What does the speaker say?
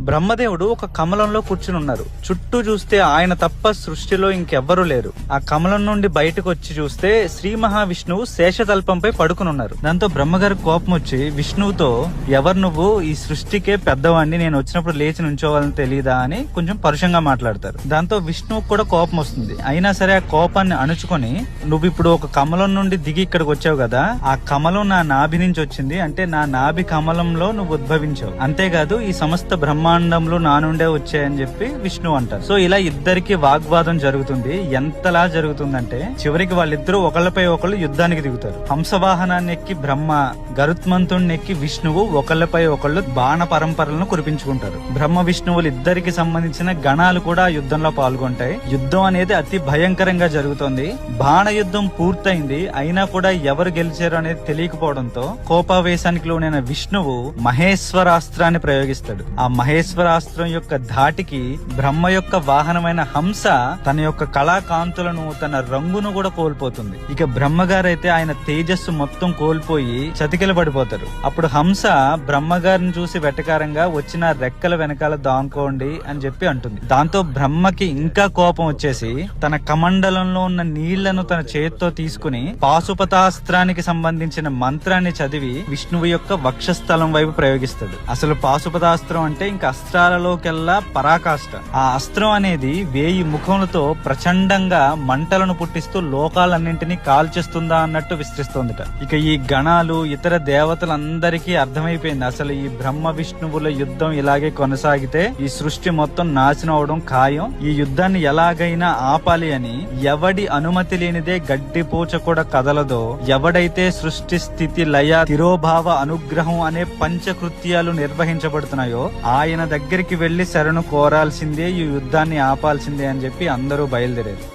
బ్రహ్మదేవుడు ఒక కమలంలో కూర్చుని ఉన్నారు. చుట్టూ చూస్తే ఆయన తప్ప సృష్టిలో ఇంకెవ్వరూ లేరు. ఆ కమలం నుండి బయటకు వచ్చి చూస్తే శ్రీ మహావిష్ణువు శేషతల్పంపై పడుకుని ఉన్నారు. దాంతో బ్రహ్మగారి కోపం వచ్చి విష్ణువుతో, ఎవరు నువ్వు, ఈ సృష్టికే పెద్దవాడిని, నేను వచ్చినప్పుడు లేచి నుంచోవాలని తెలియదా అని కొంచెం పరుషంగా మాట్లాడతారు. దాంతో విష్ణువుకు కూడా కోపం వస్తుంది. అయినా సరే ఆ కోపాన్ని అణుచుకొని, నువ్వు ఇప్పుడు ఒక కమలం నుండి దిగి ఇక్కడికి వచ్చావు కదా, ఆ కమలం నా నాభి నుంచి వచ్చింది, అంటే నా నాభి కమలంలో నువ్వు ఉద్భవించావు, అంతేకాదు ఈ సమస్త బ్రహ్మాండంలో నా నుండే వచ్చాయని చెప్పి విష్ణువు అంటారు. సో ఇలా ఇద్దరికి వాగ్వాదం జరుగుతుంది. ఎంతలా జరుగుతుందంటే చివరికి వాళ్ళిద్దరూ ఒకళ్ళపై ఒకళ్ళు యుద్ధానికి దిగుతారు. హంసవాహనాన్ని ఎక్కి బ్రహ్మ, గరుత్మంతుడిని ఎక్కి విష్ణువు ఒకళ్ళపై ఒకళ్ళు బాణ పరంపరలను కురిపించుకుంటారు. బ్రహ్మ విష్ణువులు ఇద్దరికి సంబంధించిన గణాలు కూడా యుద్ధంలో పాల్గొంటాయి. యుద్ధం అనేది అతి భయంకరంగా జరుగుతోంది. బాణ యుద్ధం పూర్తయింది, అయినా కూడా ఎవరు గెలిచారు అనేది తెలియకపోవడంతో కోపావేశానికి లోనైన విష్ణువు మహేశ్వరాస్త్రాన్ని ప్రయోగిస్తాడు. ఆ మహేశ్వరాస్త్రం యొక్క ధాటికి బ్రహ్మ యొక్క వాహనమైన హంస తన యొక్క కళాకాంతులను, తన రంగును కూడా కోల్పోతుంది. ఇక బ్రహ్మగారైతే ఆయన తేజస్సు మొత్తం కోల్పోయి చతికిల పడిపోతారు. అప్పుడు హంస బ్రహ్మగారిని చూసి వెటకారంగా, వచ్చిన రెక్కల వెనకాల దానుకోండి అని చెప్పి అంటుంది. దాంతో బ్రహ్మకి ఇంకా కోపం వచ్చేసి తన కమండలంలో ఉన్న నీళ్లను తన చేత్తో తీసుకుని పాశుపతాస్త్రానికి సంబంధించిన మంత్రాన్ని చదివి విష్ణువు యొక్క వక్షస్థలం వైపు ప్రయోగిస్తాడు. అసలు పాశుపతాస్త్రం అంటే ఇంకా అస్త్రాలలోకెల్లా పరాకాష్ట. ఆ అస్త్రం అనేది 1000 ముఖములతో ప్రచండంగా మంటలను పుట్టిస్తూ లోకాలన్నింటినీ కాల్చేస్తుందా అన్నట్టు విస్తరిస్తోందిట. ఇక ఈ గణాలు, ఇతర దేవతలందరికీ అర్థమైపోయింది, అసలు ఈ బ్రహ్మ విష్ణువుల యుద్ధం ఇలాగే కొనసాగితే ఈ సృష్టి మొత్తం నాశనం అవడం ఖాయం. ఈ యుద్ధాన్ని ఎలాగైనా ఆపాలి అని ఎవడి అనుమతి లేనిదే గడ్డి పూచ కూడా కదలదో, ఎవడైతే సృష్టి స్థితి లయ తిరోభావ అనుగ్రహం అనే పంచకృత్యాలు నిర్వహించబడుతున్నాయో ఆయన దగ్గరికి వెళ్లి శరణు కోరాల్సిందే, ఈ యుద్ధాన్ని ఆపాల్సిందే అని చెప్పి అందరూ బయలుదేరారు.